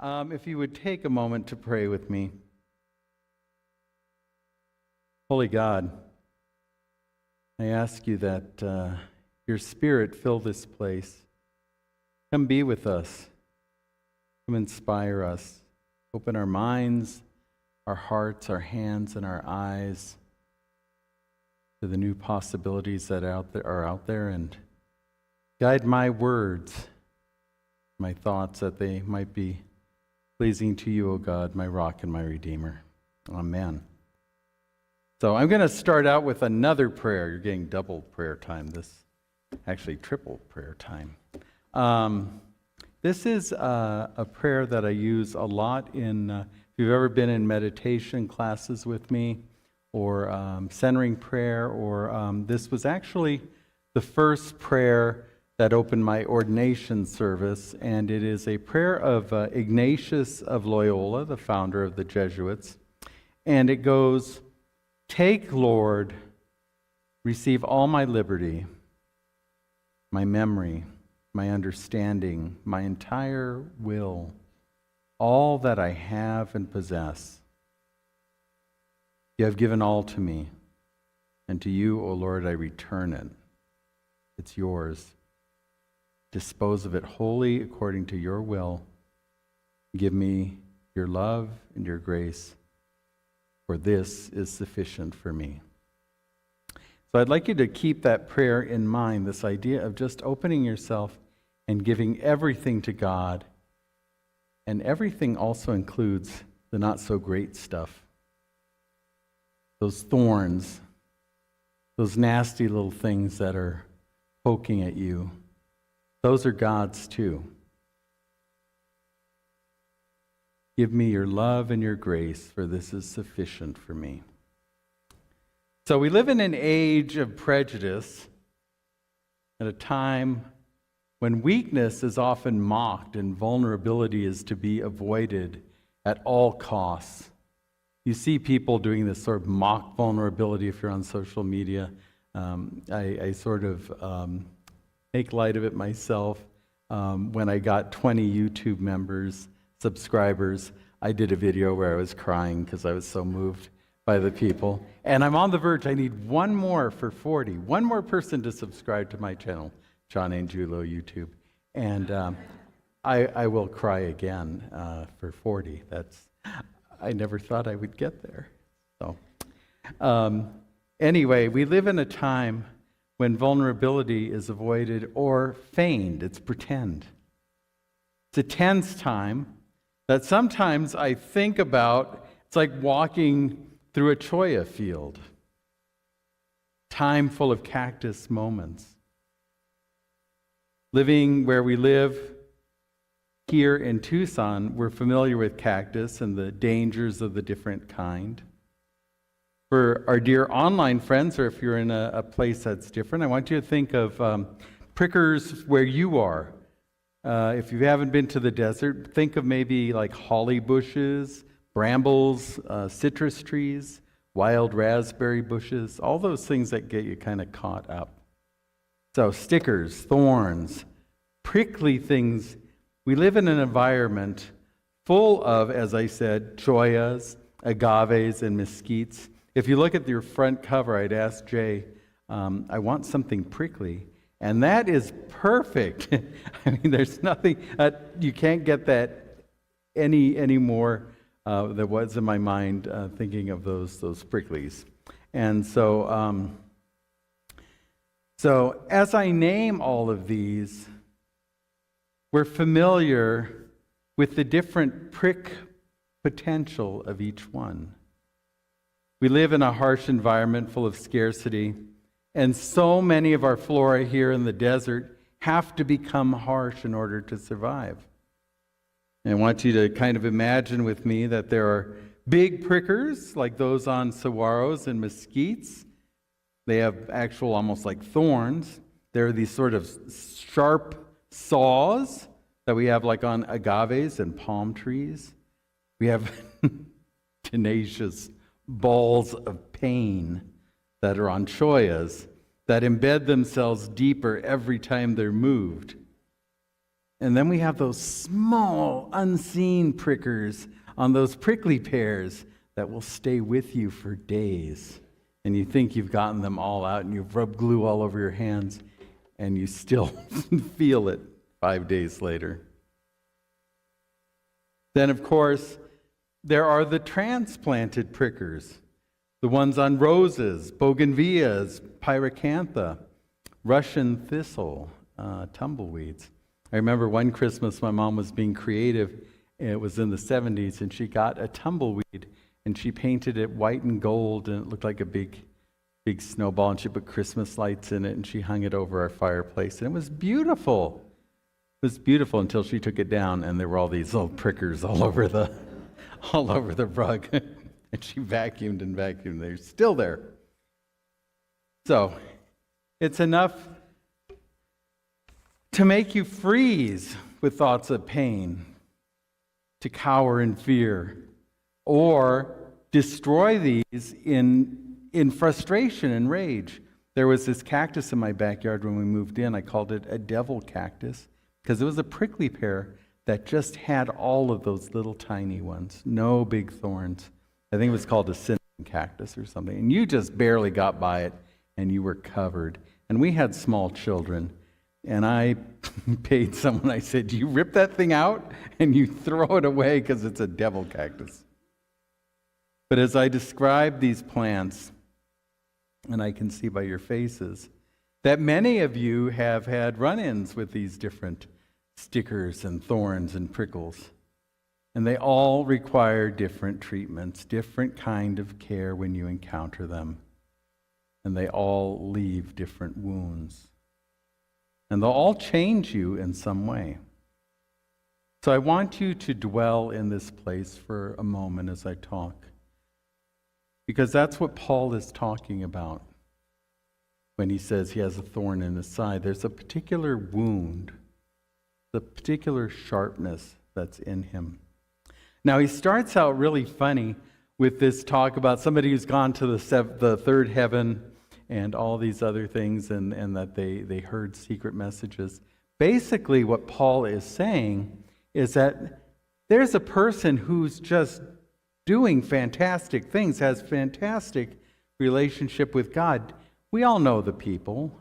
If you would take a moment to pray with me. Holy God, I ask you that your Spirit fill this place. Come be with us. Come inspire us. Open our minds, our hearts, our hands, and our eyes to the new possibilities that are out there, and guide my words, my thoughts, that they might be pleasing to you, O God, my rock and my redeemer. Amen. So I'm going to start out with another prayer. You're getting double prayer time. Actually triple prayer time. This is a prayer that I use a lot if you've ever been in meditation classes with me, or centering prayer, or this was actually the first prayer that opened my ordination service, and it is a prayer of Ignatius of Loyola, the founder of the Jesuits, and it goes, "Take, Lord, receive all my liberty, my memory, my understanding, my entire will, all that I have and possess. You have given all to me, and to you, O Lord, I return it. It's yours. Dispose of it wholly according to your will. Give me your love and your grace, for this is sufficient for me." So I'd like you to keep that prayer in mind, this idea of just opening yourself and giving everything to God. And everything also includes the not-so-great stuff. Those thorns, those nasty little things that are poking at you, those are God's too. Give me your love and your grace, for this is sufficient for me. So we live in an age of prejudice, at a time when weakness is often mocked and vulnerability is to be avoided at all costs. You see people doing this sort of mock vulnerability if you're on social media. I sort of make light of it myself. When I got 20 YouTube subscribers, I did a video where I was crying because I was so moved by the people. And I'm on the verge. I need one more for 40. One more person to subscribe to my channel, John Angiulo YouTube. And I will cry again for 40. I never thought I would get there. So anyway, we live in a time when vulnerability is avoided or feigned. It's pretend. It's a tense time that sometimes I think about. It's like walking through a cholla field. Time full of cactus moments. Living where we live here in Tucson, we're familiar with cactus and the dangers of the different kind. For our dear online friends, or if you're in a place that's different, I want you to think of prickers where you are. If you haven't been to the desert, think of maybe like holly bushes, brambles, citrus trees, wild raspberry bushes, all those things that get you kind of caught up. So stickers, thorns, prickly things. We live in an environment full of, as I said, chollas, agaves, and mesquites. If you look at your front cover, I'd ask Jay, I want something prickly. And that is perfect. I mean, there's nothing, you can't get that any more that was in my mind thinking of those pricklies. And so as I name all of these, we're familiar with the different prick potential of each one. We live in a harsh environment full of scarcity, and so many of our flora here in the desert have to become harsh in order to survive. And I want you to kind of imagine with me that there are big prickers, like those on saguaros and mesquites. They have actual, almost like thorns. There are these sort of sharp saws that we have like on agaves and palm trees. We have tenacious balls of pain that are on chollas that embed themselves deeper every time they're moved. And then we have those small, unseen prickers on those prickly pears that will stay with you for days. And you think you've gotten them all out and you've rubbed glue all over your hands, and you still feel it 5 days later. Then, of course, there are the transplanted prickers, the ones on roses, bougainvilleas, pyracantha, Russian thistle, tumbleweeds. I remember one Christmas my mom was being creative. It was in the 70s, and she got a tumbleweed, and she painted it white and gold, and it looked like a big snowball, and she put Christmas lights in it, and she hung it over our fireplace, and it was beautiful. It was beautiful until she took it down, and there were all these little prickers all over the rug. And she vacuumed and vacuumed. They're still there. So, it's enough to make you freeze with thoughts of pain, to cower in fear, or destroy these in frustration and rage. There was this cactus in my backyard when we moved in. I called it a devil cactus because it was a prickly pear that just had all of those little tiny ones, no big thorns. I think it was called a cinnamon cactus or something. And you just barely got by it, and you were covered. And we had small children. And I paid someone, I said, you rip that thing out and you throw it away because it's a devil cactus. But as I describe these plants, and I can see by your faces, that many of you have had run-ins with these different stickers and thorns and prickles. And they all require different treatments, different kind of care when you encounter them. And they all leave different wounds. And they'll all change you in some way. So I want you to dwell in this place for a moment as I talk. Because that's what Paul is talking about when he says he has a thorn in his side. There's a particular wound, the particular sharpness that's in him. Now, he starts out really funny with this talk about somebody who's gone to the third heaven and all these other things, and that they heard secret messages. Basically, what Paul is saying is that there's a person who's just doing fantastic things, has fantastic relationship with God. We all know the people.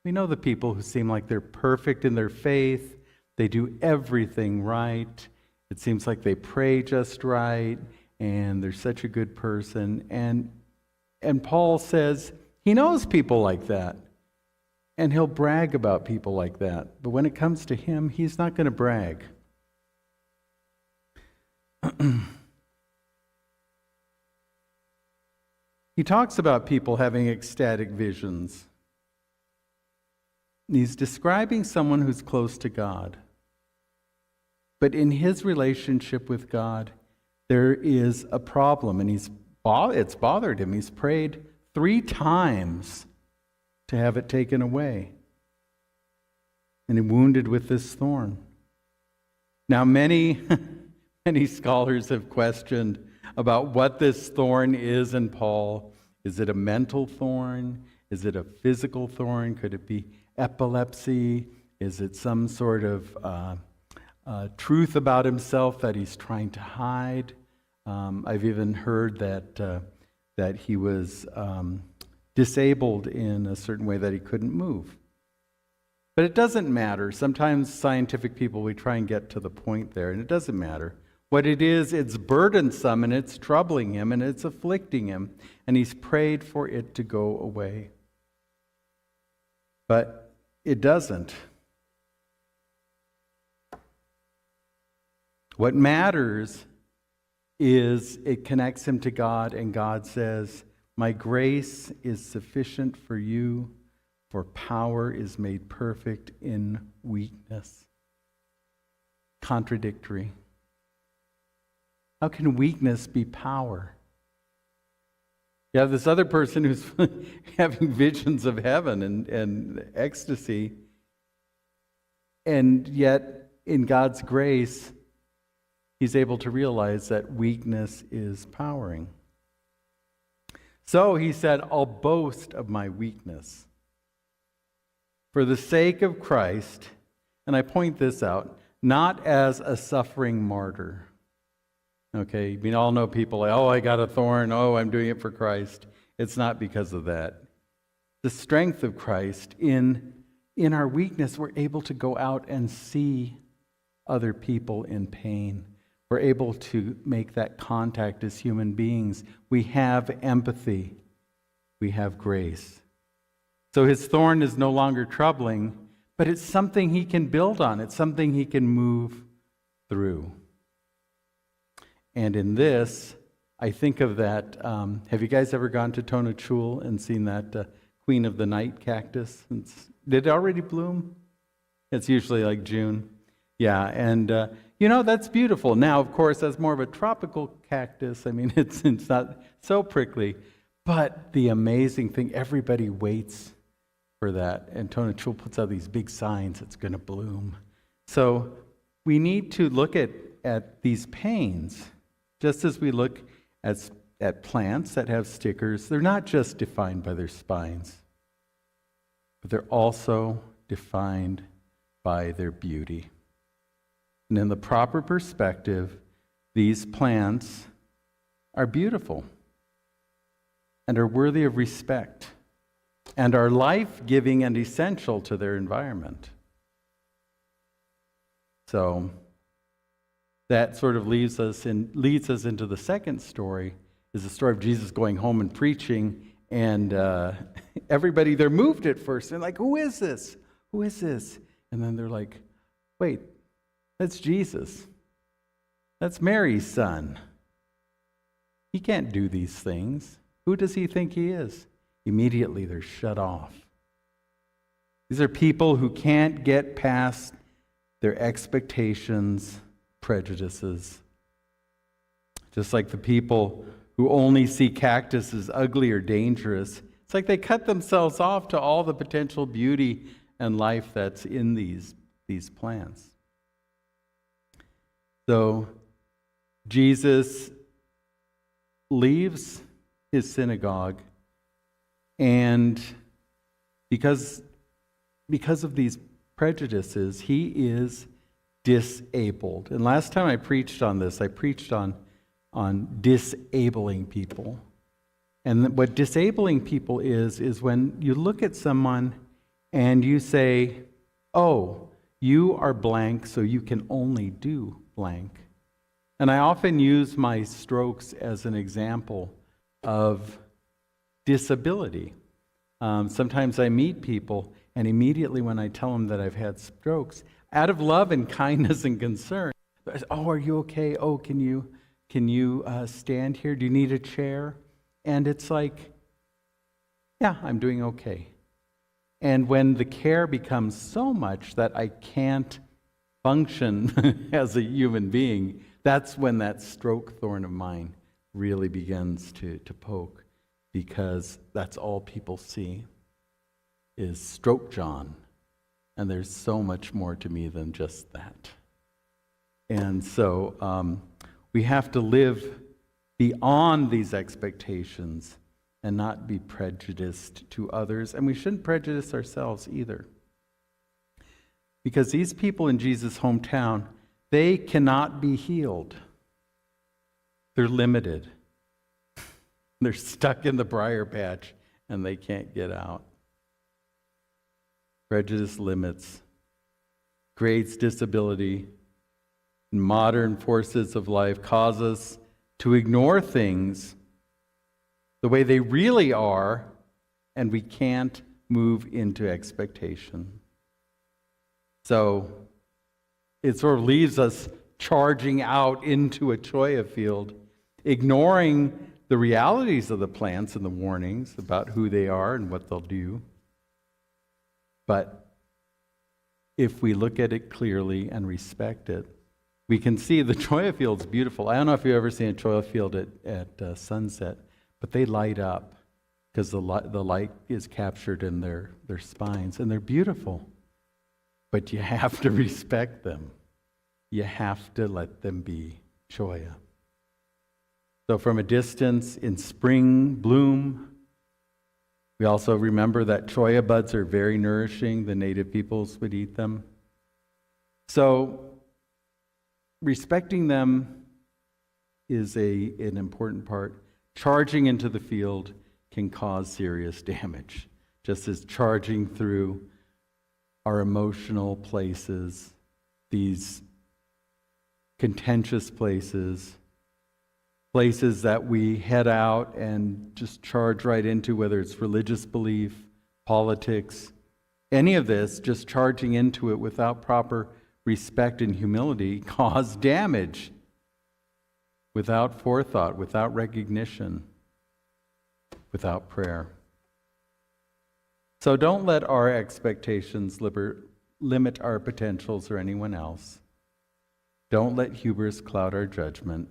We know the people who seem like they're perfect in their faith. They do everything right. It seems like they pray just right, and they're such a good person. And Paul says he knows people like that, and he'll brag about people like that. But when it comes to him, he's not going to brag. He talks about people having ecstatic visions. He's describing someone who's close to God. But in his relationship with God, there is a problem, and it's bothered him. He's prayed 3 times to have it taken away. And he wounded with this thorn. Now, many scholars have questioned about what this thorn is in Paul. Is it a mental thorn? Is it a physical thorn? Could it be epilepsy? Is it some sort of truth about himself that he's trying to hide? I've even heard that he was disabled in a certain way that he couldn't move. But it doesn't matter. Sometimes scientific people, we try and get to the point there, and it doesn't matter. What it is, it's burdensome, and it's troubling him, and it's afflicting him, and he's prayed for it to go away. But it doesn't. What matters is it connects him to God, and God says, "My grace is sufficient for you, for power is made perfect in weakness." Contradictory. How can weakness be power? You have this other person who's having visions of heaven and ecstasy, and yet in God's grace, he's able to realize that weakness is powering. So he said, "I'll boast of my weakness. For the sake of Christ, and I point this out, not as a suffering martyr. Okay, we all know people like, oh, I got a thorn, oh, I'm doing it for Christ. It's not because of that. The strength of Christ in our weakness, we're able to go out and see other people in pain. We're able to make that contact as human beings. We have empathy. We have grace. So his thorn is no longer troubling, but it's something he can build on. It's something he can move through. And in this, I think of that. Have you guys ever gone to Tonachul and seen that Queen of the Night cactus? Did it already bloom? It's usually like June. Yeah, and that's beautiful. Now, of course, that's more of a tropical cactus. I mean, it's not so prickly. But the amazing thing, everybody waits for that. And Tonachul puts out these big signs, it's going to bloom. So we need to look at these pains, just as we look at plants that have stickers. They're not just defined by their spines, but they're also defined by their beauty. And in the proper perspective, these plants are beautiful and are worthy of respect and are life-giving and essential to their environment. So that sort of leads us into the second story, is the story of Jesus going home and preaching, and everybody, they're moved at first. They're like, who is this? Who is this? And then they're like, wait, that's Jesus. That's Mary's son. He can't do these things. Who does he think he is? Immediately they're shut off. These are people who can't get past their expectations, prejudices. Just like the people who only see cactus as ugly or dangerous. It's like they cut themselves off to all the potential beauty and life that's in these plants. So Jesus leaves his synagogue, and because of these prejudices, he is disabled. And last time I preached on this, I preached on disabling people. And what disabling people is when you look at someone and you say, oh, you are blank, so you can only do blank. And I often use my strokes as an example of disability. Sometimes I meet people, and immediately when I tell them that I've had strokes, out of love and kindness and concern, oh, are you okay? Oh, can you stand here? Do you need a chair? And it's like, yeah, I'm doing okay. And when the care becomes so much that I can't function as a human being, that's when that stroke thorn of mine really begins to poke, because that's all people see is Stroke John. And there's so much more to me than just that. And so we have to live beyond these expectations and not be prejudiced to others. And we shouldn't prejudice ourselves either. Because these people in Jesus' hometown, they cannot be healed. They're limited. They're stuck in the briar patch and they can't get out. Prejudice limits, creates disability. Modern forces of life cause us to ignore things the way they really are, and we can't move into expectation. So it sort of leaves us charging out into a cholla field, ignoring the realities of the plants and the warnings about who they are and what they'll do. But if we look at it clearly and respect it, we can see the cholla field's beautiful. I don't know if you've ever seen a cholla field at sunset, but they light up because the light is captured in their spines, and they're beautiful. But you have to respect them. You have to let them be cholla. So from a distance, in spring bloom, we also remember that cholla buds are very nourishing. The native peoples would eat them. So respecting them is an important part. Charging into the field can cause serious damage, just as charging through our emotional places, these contentious places that we head out and just charge right into, whether it's religious belief, politics, any of this, just charging into it without proper respect and humility cause damage, without forethought, without recognition, without prayer. So don't let our expectations limit our potentials or anyone else. Don't let hubris cloud our judgment.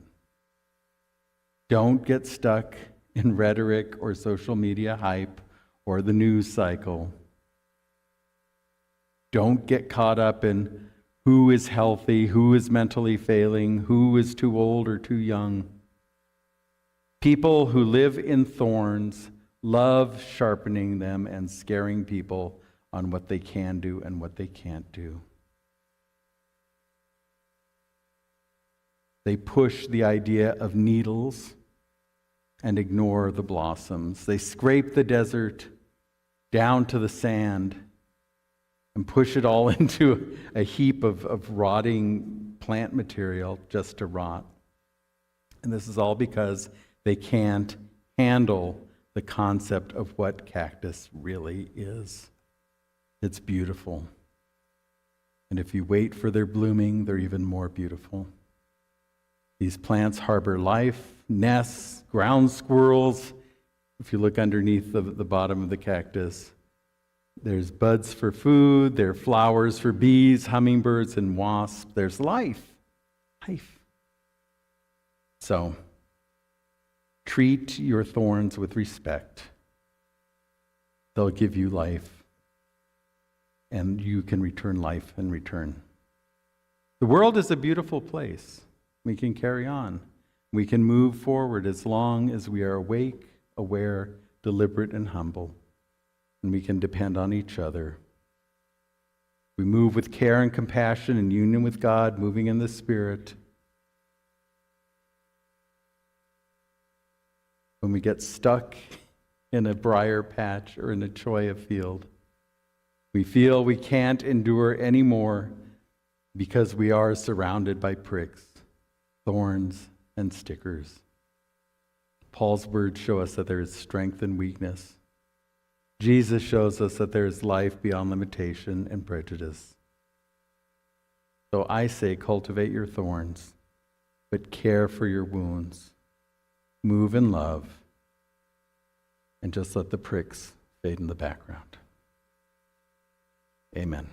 Don't get stuck in rhetoric or social media hype or the news cycle. Don't get caught up in who is healthy, who is mentally failing, who is too old or too young. People who live in thorns love sharpening them and scaring people on what they can do and what they can't do. They push the idea of needles and ignore the blossoms. They scrape the desert down to the sand and push it all into a heap of rotting plant material just to rot. And this is all because they can't handle the concept of what cactus really is. It's beautiful. And if you wait for their blooming, they're even more beautiful. These plants harbor life, nests, ground squirrels. If you look underneath the bottom of the cactus, there's buds for food, there are flowers for bees, hummingbirds, and wasps. There's life. Life. So, treat your thorns with respect. They'll give you life, and you can return life in return. The world is a beautiful place. We can carry on. We can move forward as long as we are awake, aware, deliberate, and humble. And we can depend on each other. We move with care and compassion in union with God, moving in the Spirit. When we get stuck in a briar patch or in a cholla field, we feel we can't endure anymore because we are surrounded by pricks, thorns, and stickers. Paul's words show us that there is strength and weakness. Jesus shows us that there is life beyond limitation and prejudice. So I say, cultivate your thorns, but care for your wounds. Move in love, and just let the pricks fade in the background. Amen.